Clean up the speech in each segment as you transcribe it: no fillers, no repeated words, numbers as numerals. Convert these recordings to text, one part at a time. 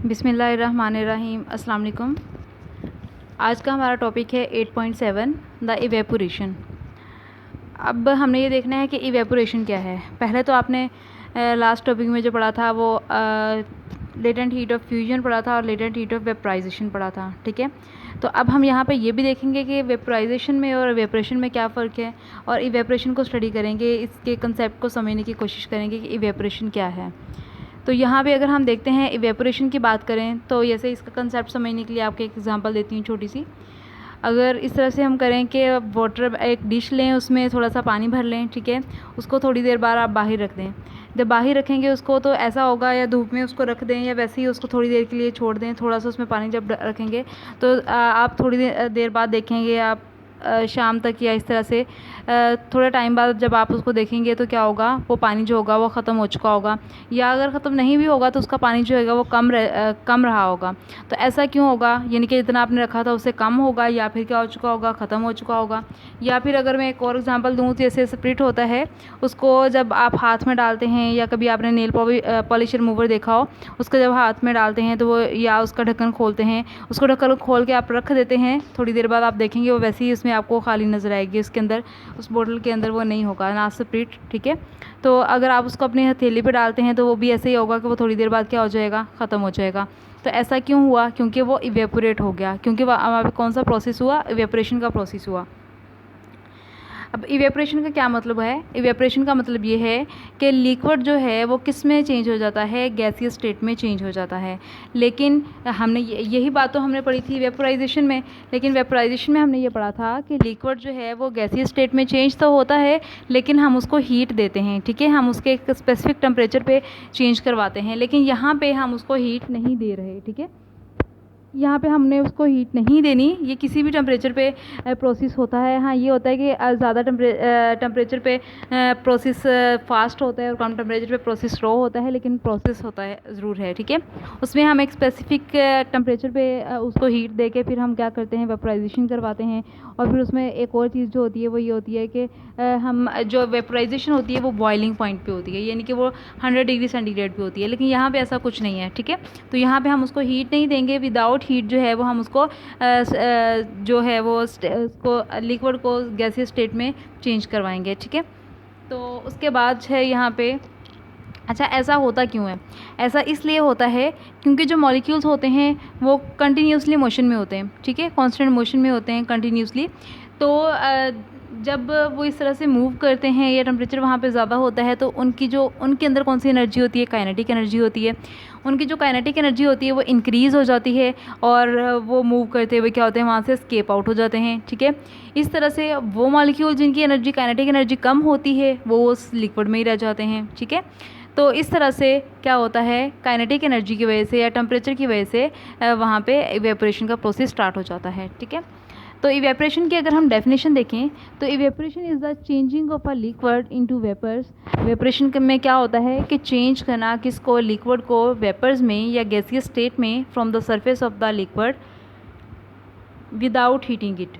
बिस्मिल्लाहिर्रहमानिर्रहीम। अस्सलाम वालेकुम। आज का हमारा टॉपिक है 8.7 द इवेपोरेशन। अब हमने ये देखना है कि इवेपोरेशन क्या है। पहले तो आपने लास्ट टॉपिक में जो पढ़ा था वो लेटेंट हीट ऑफ फ्यूजन पढ़ा था और लेटेंट हीट ऑफ वेपराइजेशन पढ़ा था, ठीक है। तो अब हम यहाँ पे ये भी देखेंगे कि वेपराइजेशन में और इवेपोरेशन में क्या फ़र्क है, और इवेपोरेशन को स्टडी करेंगे, इसके कंसेप्ट को समझने की कोशिश करेंगे कि इवेपोरेशन क्या है। तो यहाँ पे अगर हम देखते हैं इवेपोरेशन की बात करें तो जैसे इसका कंसेप्ट समझने के लिए आपको एक एग्जांपल देती हूँ छोटी सी। अगर इस तरह से हम करें कि वाटर एक डिश लें, उसमें थोड़ा सा पानी भर लें, ठीक है। उसको थोड़ी देर बाद आप बाहर रख दें। जब बाहर रखेंगे उसको तो ऐसा होगा, या धूप में उसको रख दें या वैसे ही उसको थोड़ी देर के लिए छोड़ दें, थोड़ा सा उसमें पानी जब रखेंगे तो आप थोड़ी देर बाद देखेंगे, आप शाम तक या इस तरह से थोड़े टाइम बाद जब आप उसको देखेंगे तो क्या होगा, वो पानी जो होगा वो ख़त्म हो चुका होगा, या अगर ख़त्म नहीं भी होगा तो उसका पानी जो होगा वो कम रहा होगा। तो ऐसा क्यों होगा, यानी कि जितना आपने रखा था उससे कम होगा, या फिर क्या हो चुका होगा, ख़त्म हो चुका होगा। या फिर अगर मैं एक और एग्जांपल दूँ तो जैसे स्प्रिट होता है, उसको जब आप हाथ में डालते हैं, या कभी आपने नेल पॉलिश रिमूवर देखा हो, उसको जब हाथ में डालते हैं तो वो, या उसका ढक्कन खोलते हैं, उसको ढक्कन खोल के आप रख देते हैं, थोड़ी देर बाद आप देखेंगे वो वैसे ही उसमें आपको खाली नज़र आएगी, उसके अंदर उस बोतल के अंदर वो नहीं होगा ना स्प्रिट, ठीक है। तो अगर आप उसको अपनी हथेली पे डालते हैं तो वो भी ऐसे ही होगा कि वो थोड़ी देर बाद क्या हो जाएगा, ख़त्म हो जाएगा। तो ऐसा क्यों हुआ, क्योंकि वो इवेपोरेट हो गया, क्योंकि वहाँ पे कौन सा प्रोसेस हुआ, इवेपोरेशन का प्रोसेस हुआ। अब इवेपोरेशन का क्या मतलब है, इवेपोरेशन का मतलब ये है कि लिक्विड जो है वो किस में चेंज हो जाता है, गैसीय स्टेट में चेंज हो जाता है। लेकिन हमने यही बात तो हमने पढ़ी थी वेपोराइजेशन में, लेकिन वेपोराइजेशन में हमने ये पढ़ा था कि लिक्विड जो है वो गैसीय स्टेट में चेंज तो होता है, लेकिन हम उसको हीट देते हैं, ठीक है। हम उसके एक स्पेसिफिक टेम्परेचर पे चेंज करवाते हैं, लेकिन यहाँ पे हम उसको हीट नहीं दे रहे, ठीक है। यहाँ पे हमने उसको हीट नहीं देनी, ये किसी भी टेम्परेचर पे प्रोसेस होता है। हाँ, ये होता है कि ज़्यादा टेम्परेचर पे प्रोसेस फास्ट होता है और कम टेम्परेचर पे प्रोसेस स्लो होता है, लेकिन प्रोसेस होता है ज़रूर है, ठीक है। उसमें हम एक स्पेसिफिक टेम्परेचर पे उसको हीट दे के फिर हम क्या करते हैं, वेपोराइजेशन करवाते हैं। और फिर उसमें एक और चीज़ जो होती है वो ये होती है कि हम जो वेपोराइजेशन होती है वो बॉइलिंग पॉइंट पे होती है, यानी कि वो 100 डिग्री सेंटीग्रेड पे होती है, लेकिन यहाँ पे ऐसा कुछ नहीं है, ठीक है। तो यहाँ पे हम उसको हीट नहीं देंगे, विदाउट हीट जो है वो हम उसको जो है वो उसको लिक्विड को गैसीय स्टेट में चेंज करवाएंगे, ठीक है। तो उसके बाद है यहाँ पे, अच्छा ऐसा होता क्यों है, ऐसा इसलिए होता है क्योंकि जो मॉलिक्यूल्स होते हैं वो कंटिन्यूसली मोशन में होते हैं, ठीक है, कांस्टेंट मोशन में होते हैं कंटिन्यूसली। तो जब वो इस तरह से मूव करते हैं या टेम्परेचर वहाँ पे ज़्यादा होता है तो उनके अंदर कौन सी एनर्जी होती है, काइनेटिक एनर्जी होती है। उनकी जो काइनेटिक एनर्जी होती है वो इंक्रीज़ हो जाती है, और वो मूव करते हुए क्या होते हैं, वहाँ से एस्केप आउट हो जाते हैं, ठीक है। इस तरह से वो मॉलिक्यूल जिनकी एनर्जी, काइनेटिक एनर्जी कम होती है, वो उस लिक्विड में ही रह जाते हैं, ठीक है। तो इस तरह से क्या होता है, काइनेटिक एनर्जी की वजह से या टेम्परेचर की वजह से वहाँ पे इवेपोरेशन का प्रोसेस स्टार्ट हो जाता है, ठीक है। तो इवेपोरेशन की अगर हम डेफिनेशन देखें तो evaporation is the changing of a liquid into vapours. Evaporation में क्या होता है कि चेंज करना किसको, लिक्विड को वेपर्स में या गैसीय स्टेट में from the surface of the liquid without heating it.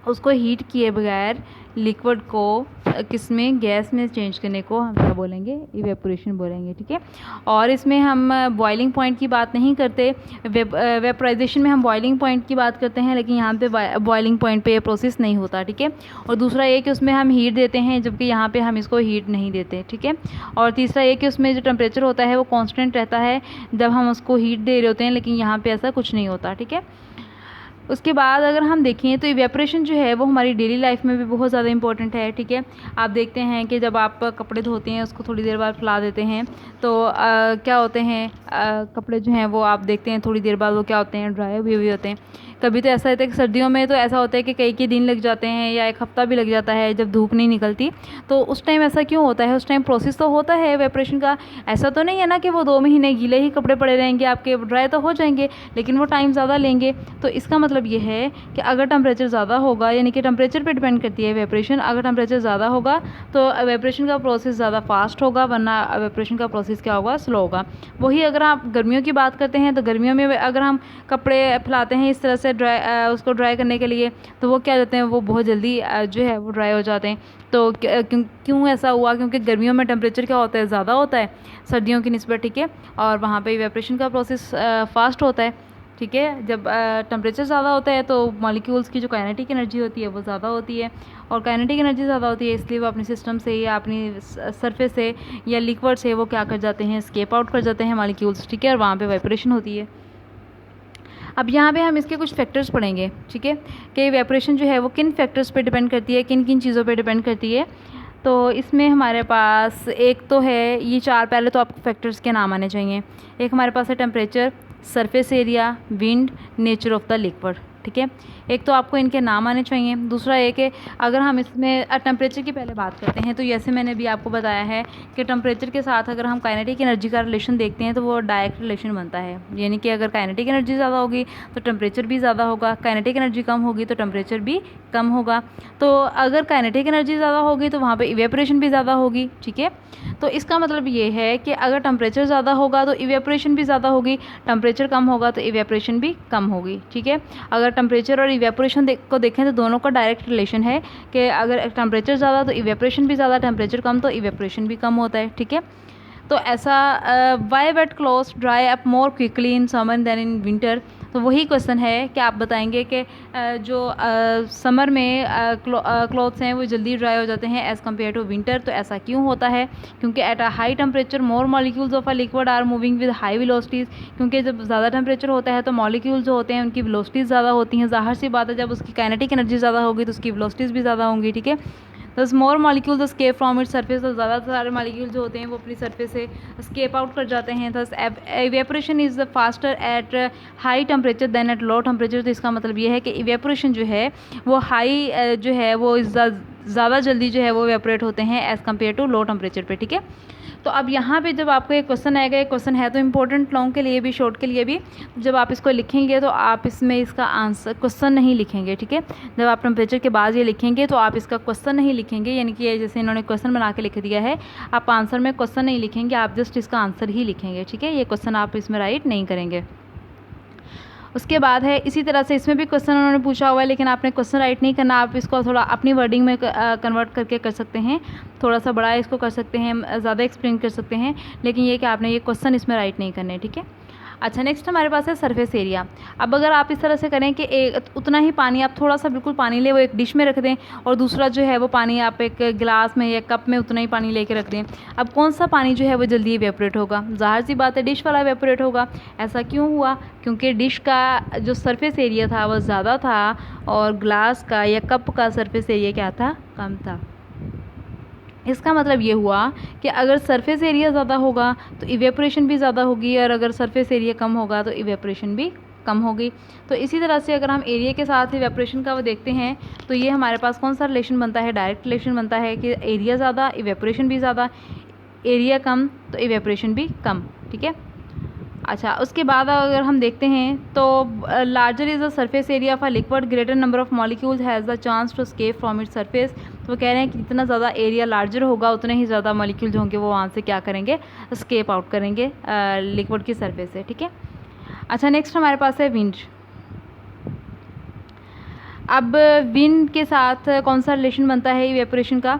उसको हीट किए बगैर लिक्विड को किस में, गैस में चेंज करने को हम क्या बोलेंगे, इवेपोरेशन बोलेंगे, ठीक है। और इसमें हम बॉइलिंग पॉइंट की बात नहीं करते, वेपोराइजेशन में हम बॉइलिंग पॉइंट की बात करते हैं, लेकिन यहाँ पे बॉइलिंग पॉइंट पे ये प्रोसेस नहीं होता, ठीक है। और दूसरा ये कि उसमें हम हीट देते हैं, जबकि यहाँ पे हम इसको हीट नहीं देते, ठीक है। और तीसरा ये कि उसमें जो टेम्परेचर होता है वो कॉन्स्टेंट रहता है जब हम उसको हीट दे रहे होते हैं, लेकिन यहाँ पर ऐसा कुछ नहीं होता, ठीक है। उसके बाद अगर हम देखें तो इवेपोरेशन जो है वो हमारी डेली लाइफ में भी बहुत ज़्यादा इंपॉर्टेंट है, ठीक है। आप देखते हैं कि जब आप कपड़े धोते हैं उसको थोड़ी देर बाद फैला देते हैं तो क्या होते हैं, कपड़े जो हैं वो आप देखते हैं थोड़ी देर बाद वो क्या होते हैं, ड्राई हुए हुए होते हैं। कभी तो ऐसा होता है कि सर्दियों में तो ऐसा होता है कि कई दिन लग जाते हैं या एक हफ़्ता भी लग जाता है जब धूप नहीं निकलती। तो उस टाइम ऐसा क्यों होता है, उस टाइम प्रोसेस तो होता है इवेपोरेशन का। ऐसा तो नहीं है ना कि वो 2 महीने गीले ही कपड़े पड़े रहेंगे, आपके ड्राई तो हो जाएंगे, लेकिन वो टाइम ज़्यादा लेंगे। तो इसका मतलब ये है कि अगर टेम्परेचर ज़्यादा होगा, यानी कि टेम्परेचर पे डिपेंड करती है इवेपोरेशन, अगर टेम्परेचर ज़्यादा होगा तो इवेपोरेशन का प्रोसेस ज़्यादा फास्ट होगा, वरना इवेपोरेशन का प्रोसेस क्या होगा, स्लो होगा। वही अगर आप गर्मियों की बात करते हैं तो गर्मियों में अगर हम कपड़े फैलाते हैं इस तरह से से उसको ड्राई करने के लिए, तो वो क्या जाते हैं, वो बहुत जल्दी जो है वो ड्राई हो जाते हैं। तो क्यों ऐसा हुआ? क्योंकि गर्मियों में टेम्परेचर क्या होता है, ज़्यादा होता है सर्दियों की निस्बत, ठीक है, और वहाँ पे इवेपोरेशन का प्रोसेस फास्ट होता है, ठीक है। जब टेम्परेचर ज़्यादा होता है तो मॉलिक्यूल्स की जो काइनेटिक एनर्जी होती है वो ज़्यादा होती है, और काइनेटिक एनर्जी ज़्यादा होती है, इसलिए वो अपने सिस्टम से या अपनी सरफेस से या लिक्विड से वो क्या कर जाते हैं, एस्केप आउट कर जाते हैं मॉलिक्यूल्स, ठीक है, और वहाँ पे वाइब्रेशन होती है। अब यहाँ पे हम इसके कुछ फैक्टर्स पढ़ेंगे, ठीक है, कि इवेपोरेशन जो है वो किन फैक्टर्स पे डिपेंड करती है, किन किन चीज़ों पे डिपेंड करती है। तो इसमें हमारे पास एक तो है ये 4, पहले तो आपको फैक्टर्स के नाम आने चाहिए। एक हमारे पास है temperature, surface area, wind, nature of the liquid, ठीक है, एक तो आपको इनके नाम आने चाहिए। दूसरा एक है, अगर हम इसमें टेम्परेचर की पहले बात करते हैं, तो जैसे मैंने भी आपको बताया है कि टेम्परेचर के साथ अगर हम काइनेटिक एनर्जी का रिलेशन देखते हैं तो वो डायरेक्ट रिलेशन बनता है, यानी कि अगर काइनेटिक एनर्जी ज़्यादा होगी तो टेम्परेचर भी ज़्यादा होगा, काइनेटिक एनर्जी कम होगी तो टेम्परेचर भी कम होगा। तो अगर काइनेटिक एनर्जी ज़्यादा होगी तो वहाँ पर इवेपोरेशन भी ज़्यादा होगी, ठीक है। तो इसका मतलब ये है कि अगर टेम्परेचर ज़्यादा होगा तो इवेपोरेशन भी ज़्यादा होगी, टेम्परेचर कम होगा तो इवेपोरेशन भी कम होगी, ठीक है। अगर टेम्परेचर और इवेपोरेशन को देखें तो दोनों का डायरेक्ट रिलेशन है कि अगर टेम्परेचर ज़्यादा तो इवेपोरेशन भी ज़्यादा, टेम्परेचर कम तो इवेपोरेशन भी कम होता है, ठीक है। तो ऐसा why wet clothes dry up more quickly in summer than in winter, तो वही क्वेश्चन है कि आप बताएंगे कि जो समर में क्लॉथ्स हैं वो जल्दी ड्राई हो जाते हैं एज़ कम्पेयर टू विंटर। तो ऐसा क्यों होता है? क्योंकि at a high temperature more molecules of a liquid are moving with high velocities, क्योंकि जब ज़्यादा टेम्परेचर होता है तो मॉलिक्यूल्स जो होते हैं उनकी वेलोसिटीज़ ज़्यादा होती हैं। ज़ाहिर सी बात है जब उसकी काइनेटिक एनर्जी ज़्यादा होगी तो उसकी वेलोसिटीज़ भी ज़्यादा होंगी, ठीक है। Thus more molecules escape from its surface, तो ज़्यादा सारे मॉलिक्यूल जो होते हैं वो अपनी सरफेस से एस्केप आउट कर जाते हैं। Thus evaporation is faster at high temperature then at low temperature. तो इसका मतलब ये है कि इवेपोरेशन जो है वो हाई जो है वो ज़्यादा जल्दी जो है वो इवेपोरेट होते हैं as compare to low temperature पे, ठीक है। तो अब यहाँ पे जब आपको एक क्वेश्चन आएगा, एक क्वेश्चन है तो इंपॉर्टेंट लॉन्ग के लिए भी, शॉर्ट के लिए भी, जब आप इसको लिखेंगे तो आप इसमें इसका आंसर क्वेश्चन नहीं लिखेंगे, ठीक है। जब आप टेम्परेचर के बाद ये लिखेंगे तो आप इसका क्वेश्चन नहीं लिखेंगे, यानी कि जैसे इन्होंने क्वेश्चन बना के लिख दिया है, आप आंसर में क्वेश्चन नहीं लिखेंगे, आप जस्ट इसका आंसर ही लिखेंगे, ठीक है। ये क्वेश्चन आप इसमें राइट नहीं करेंगे। उसके बाद है इसी तरह से इसमें भी क्वेश्चन उन्होंने पूछा हुआ है, लेकिन आपने क्वेश्चन राइट नहीं करना, आप इसको थोड़ा अपनी वर्डिंग में कन्वर्ट करके कर सकते हैं, थोड़ा सा बड़ा इसको कर सकते हैं, ज़्यादा एक्सप्लेन कर सकते हैं, लेकिन ये कि आपने ये क्वेश्चन इसमें राइट नहीं करने, ठीक है। अच्छा, नेक्स्ट हमारे पास है सरफेस एरिया। अब अगर आप इस तरह से करें कि उतना ही पानी, आप थोड़ा सा बिल्कुल पानी ले वो एक डिश में रख दें, और दूसरा जो है वो पानी आप एक गिलास में या कप में उतना ही पानी लेके रख दें। अब कौन सा पानी जो है वो जल्दी इवेपोरेट होगा? ज़ाहिर सी बात है डिश वाला इवेपोरेट होगा। ऐसा क्यों हुआ? क्योंकि डिश का जो सरफेस एरिया था वो ज़्यादा था और ग्लास का या कप का सरफेस एरिया क्या था? कम था। इसका मतलब ये हुआ कि अगर सरफेस एरिया ज़्यादा होगा तो इवेपोरेशन भी ज़्यादा होगी, और अगर सरफेस एरिया कम होगा तो इवेपोरेशन भी कम होगी। तो इसी तरह से अगर हम एरिया के साथ इवेपोरेशन का वो देखते हैं तो ये हमारे पास कौन सा रिलेशन बनता है? डायरेक्ट रिलेशन बनता है कि एरिया ज़्यादा इवेपोरेशन भी ज़्यादा, एरिया कम तो इवेपोरेशन भी कम, ठीक है। अच्छा, उसके बाद अगर हम देखते हैं तो larger is the surface area of a liquid, greater number of molecules has the chance to escape from its surface. तो वो कह रहे हैं कि जितना ज़्यादा एरिया लार्जर होगा उतने ही ज़्यादा मॉलिक्यूल जो होंगे वो वहाँ से क्या करेंगे? एस्केप आउट करेंगे लिक्विड की सरफेस से, ठीक है। अच्छा, नेक्स्ट हमारे पास है विंड। अब विंड के साथ कौन सा रिलेशन बनता है इवेपोरेशन का?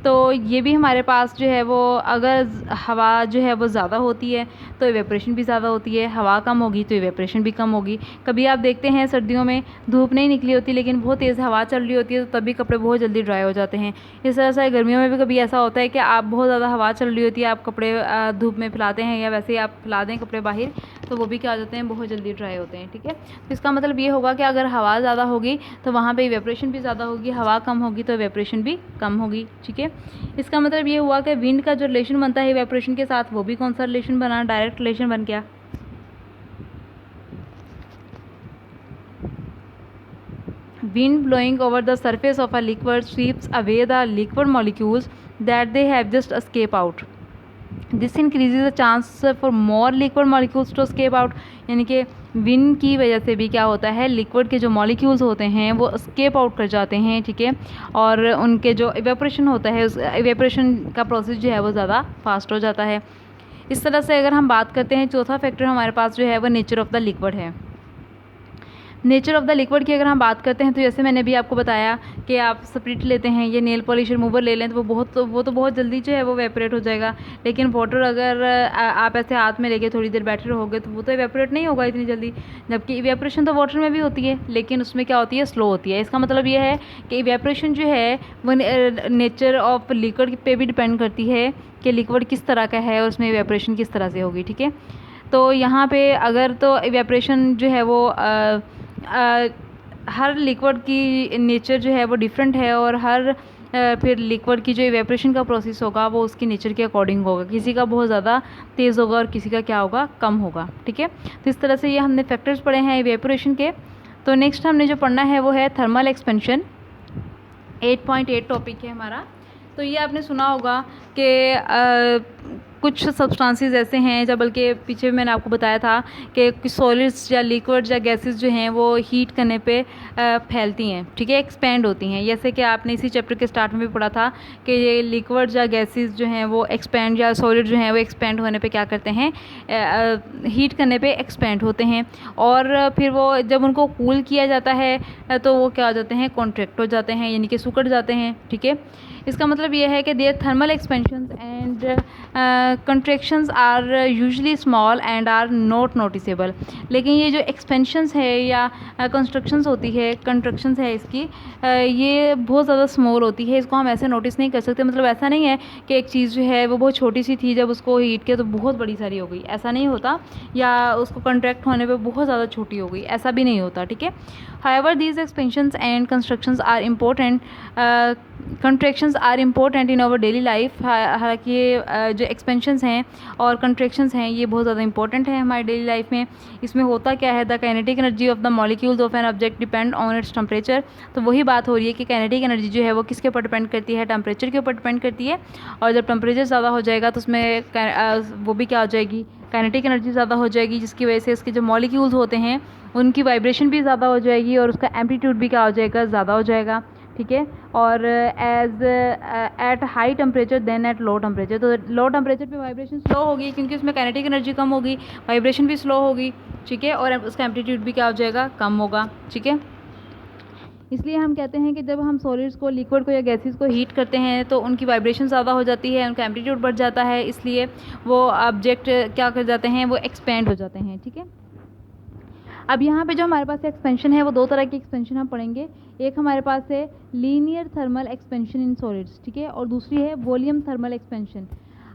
तो ये भी हमारे पास जो है वो, अगर हवा जो है वो ज़्यादा होती है तो इवेपोरेशन भी ज़्यादा होती है, हवा कम होगी तो इवेपोरेशन भी कम होगी। कभी आप देखते हैं सर्दियों में धूप नहीं निकली होती लेकिन बहुत तेज़ हवा चल रही होती है तो तभी कपड़े बहुत जल्दी ड्राई हो जाते हैं। इस तरह से गर्मियों में भी कभी ऐसा होता है कि आप बहुत ज़्यादा हवा चल रही होती है, आप कपड़े धूप में फैलाते हैं या वैसे ही आप फैला दें कपड़े बाहर, तो वो भी क्या हो जाते हैं? बहुत जल्दी ड्राई होते हैं, ठीक है। तो इसका मतलब ये होगा कि अगर हवा ज़्यादा होगी तो वहाँ पर इवेपोरेशन भी ज़्यादा होगी, हवा कम होगी तो इवेपोरेशन भी कम होगी, ठीक है। इसका मतलब ये हुआ कि विंड का जो रिलेशन बनता है इवेपोरेशन के साथ वो भी कौन सा रिलेशन बना? डायरेक्ट रिलेशन बन गया। Wind blowing over the surface of a liquid sweeps away the liquid molecules that they have just escaped out. This increases the chance for more liquid molecules to escape out. यानी कि wind की वजह से भी क्या होता है? Liquid के जो मॉलिक्यूल्स होते हैं वो escape out कर जाते हैं, ठीक है, और उनके जो इवेपोरेशन होता है उस इवेपोरेशन का प्रोसेस जो है वो ज़्यादा फास्ट हो जाता है। इस तरह से अगर हम बात करते हैं, चौथा फैक्टर हमारे पास जो है वो नेचर ऑफ द लिक्विड है। नेचर ऑफ़ द लिक्विड की अगर हम बात करते हैं तो जैसे मैंने अभी आपको बताया कि आप स्पिरिट लेते हैं, ये नेल पॉलिश रिमूवर ले लें तो वो तो बहुत जल्दी जो है वो इवेपोरेट हो जाएगा। लेकिन वाटर अगर आप ऐसे हाथ में लेके थोड़ी देर बैठे रहोगे तो वो तो इवेपोरेट नहीं होगा इतनी जल्दी। जबकि इवेपोरेशन तो वाटर में भी होती है, लेकिन उसमें क्या होती है, स्लो होती है। इसका मतलब ये है कि इवेपोरेशन जो है वो नेचर ऑफ लिक्विड पे भी डिपेंड करती है कि लिक्विड किस तरह का है और उसमें इवेपोरेशन किस तरह से होगी, ठीक है। तो यहाँ पे अगर तो इवेपोरेशन जो है वो हर लिक्विड की नेचर जो है वो डिफरेंट है, और हर फिर लिक्विड की जो इवेपोरेशन का प्रोसेस होगा वो उसकी नेचर के अकॉर्डिंग होगा। किसी का बहुत ज़्यादा तेज़ होगा और किसी का क्या होगा, कम होगा, ठीक है। तो इस तरह से ये हमने फैक्टर्स पढ़े हैं इवेपोरेशन के। तो नेक्स्ट हमने जो पढ़ना है वो है थर्मल एक्सपेंशन। 8.8 टॉपिक है हमारा। तो ये आपने सुना होगा कि कुछ सब्सटेंसेस ऐसे हैं, जब बल्कि पीछे मैंने आपको बताया था कि सॉलिड्स या लिक्विड्स या गैसेस जो हैं वो हीट करने पे फैलती हैं, ठीक है, एक्सपेंड होती हैं। जैसे कि आपने इसी चैप्टर के स्टार्ट में भी पढ़ा था कि ये लिक्विड्स या गैसेस जो हैं वो एक्सपेंड, या सॉलिड जो हैं वो एक्सपेंड होने पे क्या करते हैं, हीट करने पे एक्सपेंड होते हैं, और फिर वो जब उनको कूल किया जाता है तो वो क्या हो जाते हैं, कॉन्ट्रैक्ट हो जाते हैं, यानी कि सिकुड़ जाते हैं, ठीक है। इसका मतलब ये है कि there thermal expansions and contractions are usually small and are not noticeable. लेकिन ये जो एक्सपेंशंस है या कंस्ट्रक्शंस होती है, कंट्रक्शंस है इसकी, ये बहुत ज़्यादा स्मॉल होती है, इसको हम ऐसे नोटिस नहीं कर सकते। मतलब ऐसा नहीं है कि एक चीज़ जो है वो बहुत छोटी सी थी, जब उसको हीट किया तो बहुत बड़ी सारी हो गई, ऐसा नहीं होता। या उसको कंट्रैक्ट होने पे बहुत ज़्यादा छोटी हो गई, ऐसा भी नहीं होता, ठीक है। However these expansions and constructions are important, contractions are important in our daily life. हालांकि जो एक्सपेंशंस हैं और कंट्रैक्शंस हैं ये बहुत ज़्यादा इंपॉर्टेंट है हमारी डेली लाइफ में। इसमें होता क्या है, the kinetic energy of the molecules of an object depend on its temperature. तो वही बात हो रही है कि काइनेटिक एनर्जी जो है वो किसके ऊपर डिपेंड करती है, टेम्परेचर के ऊपर डिपेंड करती है। और जब टेम्परेचर ज़्यादा हो जाएगा तो उसमें वो भी क्या हो जाएगी, काइनेटिक एनर्जी ज़्यादा हो जाएगी, जिसकी वजह से उसके जो मॉलिक्यूल्स होते हैं उनकी वाइब्रेशन भी ज़्यादा हो जाएगी और उसका एम्पलीट्यूड भी क्या हो जाएगा, ज़्यादा हो जाएगा, ठीक है। और as at high temperature then at low temperature, तो लो टेम्परेचर पे वाइब्रेशन स्लो होगी क्योंकि उसमें काइनेटिक एनर्जी कम होगी, वाइब्रेशन भी स्लो होगी, ठीक है, और उसका एम्पलीट्यूड भी क्या हो जाएगा, कम होगा, ठीक है। इसलिए हम कहते हैं कि जब हम सॉलिड्स को, लिक्विड को या गैसेस को हीट करते हैं तो उनकी वाइब्रेशन ज़्यादा हो जाती है, उनका एम्पलीट्यूड बढ़ जाता है, इसलिए वो ऑब्जेक्ट क्या कर जाते हैं, वो एक्सपेंड हो जाते हैं, ठीक है। अब यहाँ पे जो हमारे पास एक्सपेंशन है वो दो तरह की एक्सपेंशन हम पढ़ेंगे। एक हमारे पास है linear thermal expansion in solids, ठीक है, और दूसरी है वॉल्यूम थर्मल एक्सपेंशन।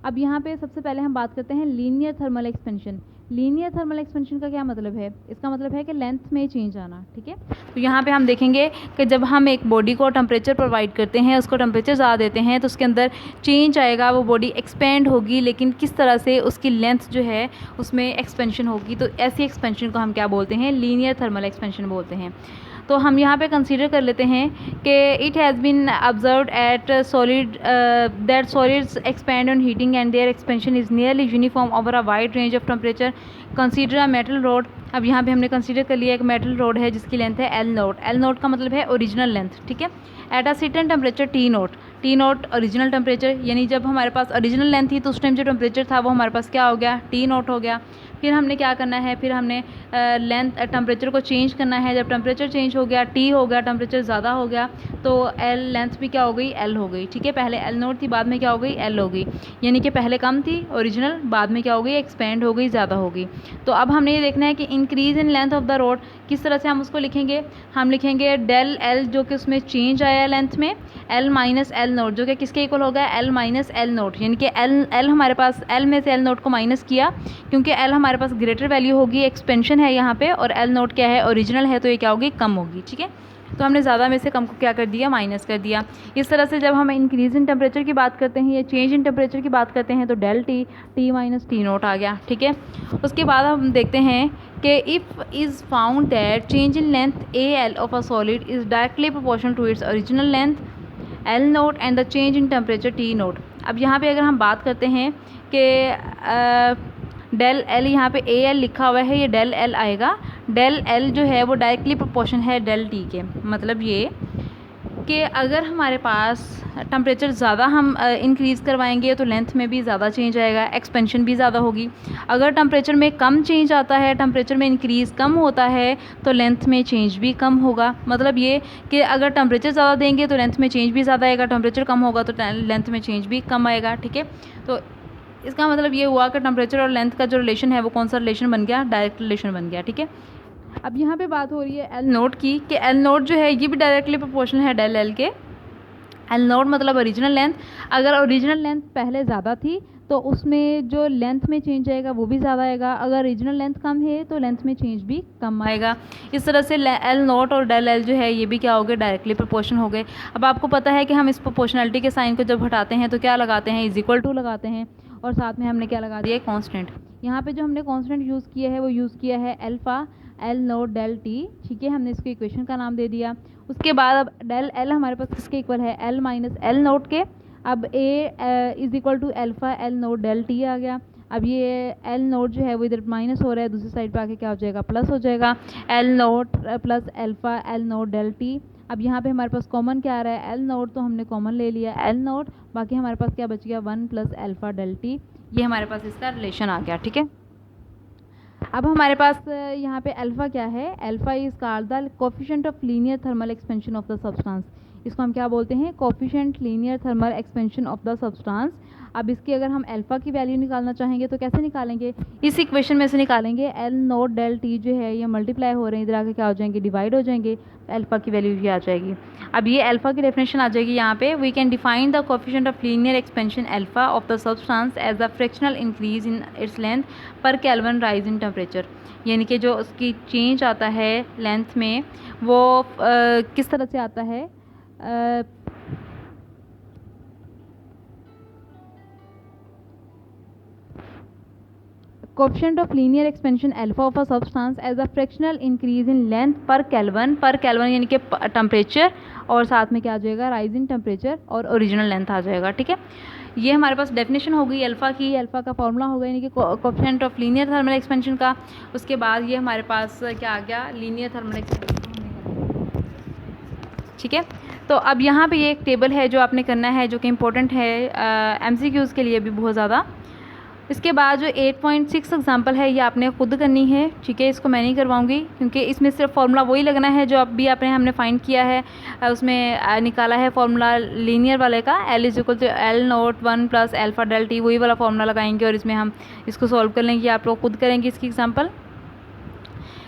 अब यहाँ पे सबसे पहले हम बात करते हैं linear thermal expansion. Linear thermal expansion का क्या मतलब है, इसका मतलब है कि लेंथ में चेंज आना, ठीक है। तो यहाँ पे हम देखेंगे कि जब हम एक बॉडी को टेम्परेचर प्रोवाइड करते हैं, उसको टेम्परेचर ज़्यादा देते हैं तो उसके अंदर चेंज आएगा, वो बॉडी एक्सपेंड होगी, लेकिन किस तरह से उसकी लेंथ जो है उसमें एक्सपेंशन होगी। तो ऐसी एक्सपेंशन को हम क्या बोलते हैं, लीनियर थर्मल एक्सपेंशन बोलते हैं। तो हम यहाँ पे कंसीडर कर लेते हैं कि it has been observed at solid that solids expand on heating and their expansion is nearly uniform over a wide range of temperature. Consider a metal rod. अब यहाँ पे हमने कंसीडर कर लिया एक मेटल रॉड है जिसकी लेंथ है एल नोट। एल नोट का मतलब है ओरिजिनल लेंथ, ठीक है। At a certain temperature T note. T note original temperature, यानी जब हमारे पास ओरिजिनल लेंथ थी तो उस टाइम जो टेम्परेचर था वो हमारे पास क्या हो गया, टी नोट हो गया। फिर हमने क्या करना है, फिर हमने लेंथ टेम्परेचर को चेंज करना है। जब टेम्परेचर चेंज हो गया, टी हो गया, टेम्परेचर ज़्यादा हो गया, तो एल लेंथ भी क्या हो गई, एल हो गई, ठीक है। पहले एल नोट थी, बाद में क्या हो गई, एल हो गई, यानी कि पहले कम थी ओरिजिनल, बाद में क्या हो गई, एक्सपेंड हो गई, ज़्यादा हो गई। तो अब हमने ये देखना है कि increase in length of the road किस तरह से हम उसको लिखेंगे। हम लिखेंगे डेल एल, जो कि उसमें चेंज आया लेंथ में, एल माइनस एल नोट, जो कि किसके इक्वल हो गया, एल माइनस एल नोट, यानी कि एल हमारे पास, एल में से एल नोट को माइनस किया क्योंकि एल हमारे पास ग्रेटर वैल्यू होगी, एक्सपेंशन है यहाँ पे, और एल नोट क्या है, ओरिजिनल है, तो ये क्या होगी, कम होगी, ठीक है। तो हमने ज़्यादा में से कम को क्या कर दिया, माइनस कर दिया। इस तरह से जब हम इंक्रीज़ इन टेम्परेचर की बात करते हैं या चेंज इन टेम्परेचर की बात करते हैं तो del T, T minus T naught आ गया, ठीक है। उसके बाद हम देखते हैं कि if is found that change in length A L of a solid is directly proportional to its original length L naught and the change in temperature T naught. अब यहाँ पे अगर हम बात करते हैं कि डेल एल, यहाँ पे ए एल लिखा हुआ है, ये डेल एल आएगा। डेल एल जो है वो डायरेक्टली प्रोपोर्शन है डेल टी के। मतलब ये कि अगर हमारे पास टेम्परेचर ज़्यादा हम इंक्रीज़ करवाएंगे तो लेंथ में भी ज़्यादा चेंज आएगा, एक्सपेंशन भी ज़्यादा होगी। अगर टेम्परेचर में कम चेंज आता है, टेम्परेचर में इंक्रीज़ कम होता है तो लेंथ में चेंज भी कम होगा। मतलब ये कि अगर टेम्परेचर ज़्यादा देंगे तो लेंथ में चेंज भी ज़्यादा आएगा, टेम्परेचर कम होगा तो लेंथ में चेंज भी कम आएगा। ठीक है, तो इसका मतलब ये हुआ कि टेम्परेचर और लेंथ का जो रिलेशन है वो कौन सा रिलेशन बन गया, डायरेक्ट रिलेशन बन गया। ठीक है, अब यहाँ पे बात हो रही है एल नोट की, कि एल नोट जो है ये भी डायरेक्टली प्रोपोर्शनल है डेल एल के। एल नोट मतलब ओरिजिनल लेंथ, अगर ओरिजिनल लेंथ पहले ज़्यादा थी तो उसमें जो लेंथ में चेंज आएगा वो भी ज़्यादा आएगा, अगर ओरिजिनल लेंथ कम है तो लेंथ में चेंज भी कम आएगा। इस तरह से एल नोट और डेल एल जो है ये भी क्या हो गए, डायरेक्टली प्रोपोर्शनल हो गए। अब आपको पता है कि हम इस प्रोपोर्शनलिटी के साइन को जब हटाते हैं तो क्या लगाते हैं, इज इक्वल टू लगाते हैं, और साथ में हमने क्या लगा दिया, कांस्टेंट। यहाँ पे जो हमने कांस्टेंट यूज़ किया है वो यूज़ किया है alpha L naught del T. ठीक है, हमने इसको इक्वेशन का नाम दे दिया। उसके बाद अब डेल एल हमारे पास किसके इक्वल है, एल माइनस एल नोट के। अब A is equal to alpha L naught del T आ गया। अब ये एल नोट जो है वो इधर माइनस हो रहा है, दूसरी साइड पे आके क्या हो जाएगा, प्लस हो जाएगा, L naught plus alpha L naught del T. अब यहाँ पे हमारे पास कॉमन क्या आ रहा है, एल नोट तो हमने कॉमन ले लिया एल नोट, बाकी हमारे पास क्या बच गया, 1 प्लस अल्फ़ा डेल टी। ये हमारे पास इसका रिलेशन आ गया। ठीक है, अब हमारे पास यहाँ पे अल्फ़ा क्या है, alpha is called the coefficient of linear thermal expansion of the substance. इसको हम क्या बोलते हैं, coefficient linear thermal expansion of the substance. अब इसकी अगर हम अल्फ़ा की वैल्यू निकालना चाहेंगे तो कैसे निकालेंगे, इस इक्वेशन में से निकालेंगे। एल नोट डेल टी जो है ये मल्टीप्लाई हो रहे हैं, इधर आके क्या हो जाएंगे, डिवाइड हो जाएंगे, अल्फ़ा की वैल्यू ये आ जाएगी। अब ये अल्फ़ा की डेफिनेशन आ जाएगी यहाँ पे, we can define the coefficient of linear expansion alpha of the substance as the fractional increase in its length per kelvin rise in temperature. यानी कि जो उसकी चेंज आता है लेंथ में वो किस तरह से आता है, coefficient of linear expansion alpha of a substance as a fractional increase in length per kelvin यानी कि टेम्परेचर, और साथ में क्या आ जाएगा, राइज इन टेम्परेचर और ओरिजिनल लेंथ आ जाएगा। ठीक है, ये हमारे पास डेफिनेशन हो गई अल्फ़ा की, अल्फ़ा का फॉर्मूला हो गया यानी कि coefficient of linear thermal expansion का। उसके बाद ये हमारे पास क्या आ गया, लीनियर थर्मल एक्सपेंशन। ठीक है, तो अब यहाँ पे ये एक टेबल है जो आपने करना है, जो कि इम्पोर्टेंट है एमसीक्यूज़ के लिए भी बहुत ज़्यादा। इसके बाद जो 8.6 एग्जांपल है ये आपने खुद करनी है। ठीक है, इसको मैं नहीं करवाऊंगी क्योंकि इसमें सिर्फ फार्मूला वही लगना है जो अभी हमने फाइंड किया है, उसमें निकाला है फार्मूला लीनियर वाले का, L is equal to L naught 1 plus alpha del T, वही वाला फार्मूला लगाएंगे और इसमें हम इसको सॉल्व कर लेंगे। आप लोग खुद करेंगे इसकी एग्जाम्पल।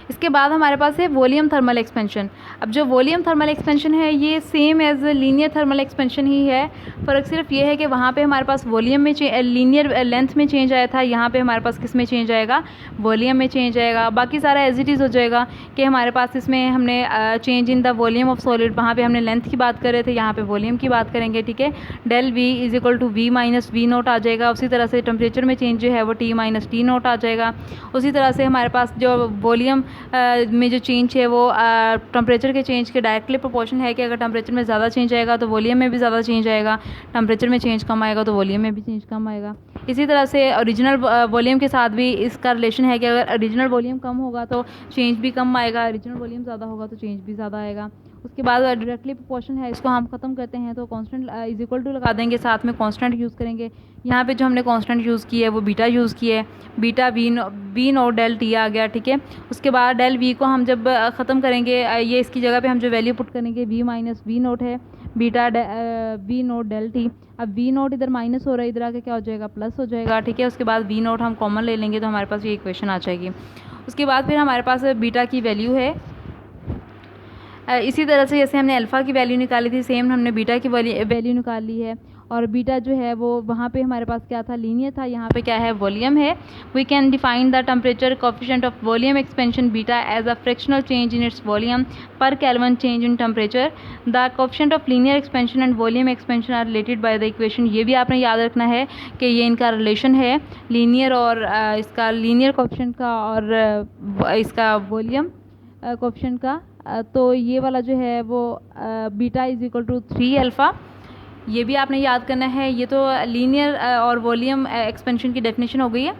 इसके बाद हमारे पास है वॉल्यूम थर्मल एक्सपेंशन। अब जो वॉल्यूम थर्मल एक्सपेंशन है ये same as linear thermal expansion ही है, फ़र्क सिर्फ ये है कि वहाँ पे हमारे पास वॉल्यूम में लीनियर लेंथ में चेंज आया था, यहाँ पे हमारे पास किस में चेंज आएगा, वॉल्यूम में चेंज आएगा। बाकी सारा एज इट इज़ हो जाएगा कि हमारे पास इसमें हमने change in the volume of solid, वहाँ पर हमने लेंथ की बात कर रहे थे, यहाँ पर वॉल्यूम की बात करेंगे। ठीक है, del V is equal to V minus V naught आ जाएगा। उसी तरह से टेम्परेचर में चेंज जो है वो टी माइनस टी नोट आ जाएगा। उसी तरह से हमारे पास जो वॉल्यूम में जो चेंज है वो टेम्परेचर के चेंज के डायरेक्टली प्रोपोर्शन है कि अगर टेम्परेचर में ज़्यादा चेंज आएगा तो वॉल्यूम में भी ज़्यादा चेंज आएगा, टेम्परेचर में चेंज कम आएगा तो वॉल्यूम में भी चेंज कम आएगा। इसी तरह से ओरिजिनल वॉल्यूम के साथ भी इसका रिलेशन है कि अगर ओरिजिनल वॉल्यूम कम होगा तो चेंज भी कम आएगा, ओरिजिनल वॉल्यूम ज़्यादा होगा तो चेंज भी ज़्यादा आएगा। उसके बाद डायरेक्टली प्रोपोर्शन है, इसको हम ख़त्म करते हैं तो कांस्टेंट इज इक्वल टू लगा देंगे, साथ में कांस्टेंट यूज़ करेंगे। यहाँ पे जो हमने कांस्टेंट यूज़ किया है वो बीटा यूज़ किया है, beta V naught del T आ गया। ठीक है, उसके बाद डेल वी को हम जब ख़त्म करेंगे, ये इसकी जगह पे हम जो वैल्यू पुट करेंगे वी माइनस वी नोट है, beta V naught del T. अब वी नोट इधर माइनस हो रहा है, इधर आके क्या हो जाएगा, प्लस हो जाएगा। ठीक है, उसके बाद वी नोट हम कॉमन ले लेंगे तो हमारे पास ये इक्वेशन आ जाएगी। उसके बाद फिर हमारे पास बीटा की वैल्यू है, इसी तरह से जैसे हमने अल्फ़ा की वैल्यू निकाली थी सेम हमने बीटा की वैल्यू निकाल ली है। और बीटा जो है वो वहाँ पे हमारे पास क्या था, लीनियर था, यहाँ पे क्या है, वॉल्यूम है। We can define the temperature coefficient of volume expansion beta as a fractional change in its volume per kelvin change in temperature. The coefficient of linear expansion and volume expansion are related by the equation. ये भी आपने याद रखना है कि ये इनका relation है, लीनियर और इसका लीनियर कोफिशिएंट का और इसका वॉल्यूम कोफिशिएंट का। तो ये वाला जो है वो beta is equal to 3 alpha, ये भी आपने याद करना है। ये तो लीनियर और वॉल्यूम एक्सपेंशन की डेफिनेशन हो गई है।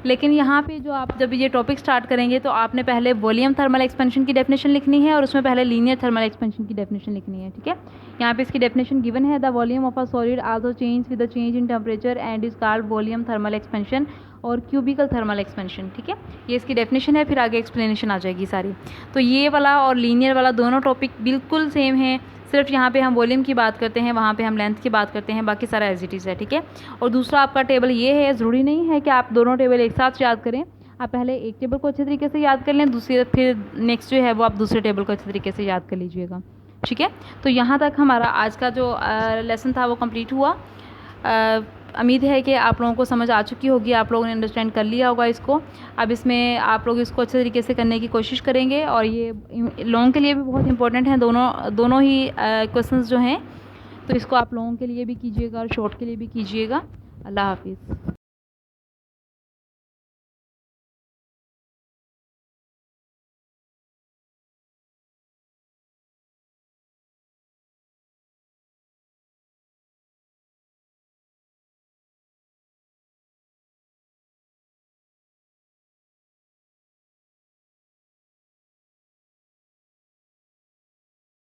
लेकिन यहाँ पे जो आप जब ये टॉपिक स्टार्ट करेंगे तो आपने पहले वॉल्यूम थर्मल एक्सपेंशन की डेफिनेशन लिखनी है और उसमें पहले लीनियर थर्मल एक्सपेंशन की डेफिनेशन लिखनी है, ठीक है। यहाँ पे इसकी डेफिनेशन गिवन है, the volume of a solid also change with the change in temperature and is called volume thermal expansion और क्यूबिकल थर्मल एक्सपेंशन, ठीक है। ये इसकी डेफिनेशन है, फिर आगे एक्सप्लेनेशन आ जाएगी सारी। तो ये वाला और लीनियर वाला दोनों टॉपिक बिल्कुल सेम है, सिर्फ यहाँ पे हम वॉल्यूम की बात करते हैं, वहाँ पे हम लेंथ की बात करते हैं, बाकी सारा एज इट इज़ है, ठीक है। और दूसरा आपका टेबल ये है, ज़रूरी नहीं है कि आप दोनों टेबल एक साथ याद करें, आप पहले एक टेबल को अच्छे तरीके से याद कर लें, दूसरी फिर नेक्स्ट जो है वो आप दूसरे टेबल को अच्छे तरीके से याद कर लीजिएगा, ठीक है। तो यहाँ तक हमारा आज का जो लेसन था वो कंप्लीट हुआ। उम्मीद है कि आप लोगों को समझ आ चुकी होगी, आप लोगों ने अंडरस्टैंड कर लिया होगा इसको। अब इसमें आप लोग इसको अच्छे तरीके से करने की कोशिश करेंगे और ये लॉन्ग के लिए भी बहुत इंपॉर्टेंट हैं, दोनों ही क्वेश्चंस जो हैं, तो इसको आप लॉन्ग के लिए भी कीजिएगा और शॉर्ट के लिए भी कीजिएगा। अल्लाह हाफिज़।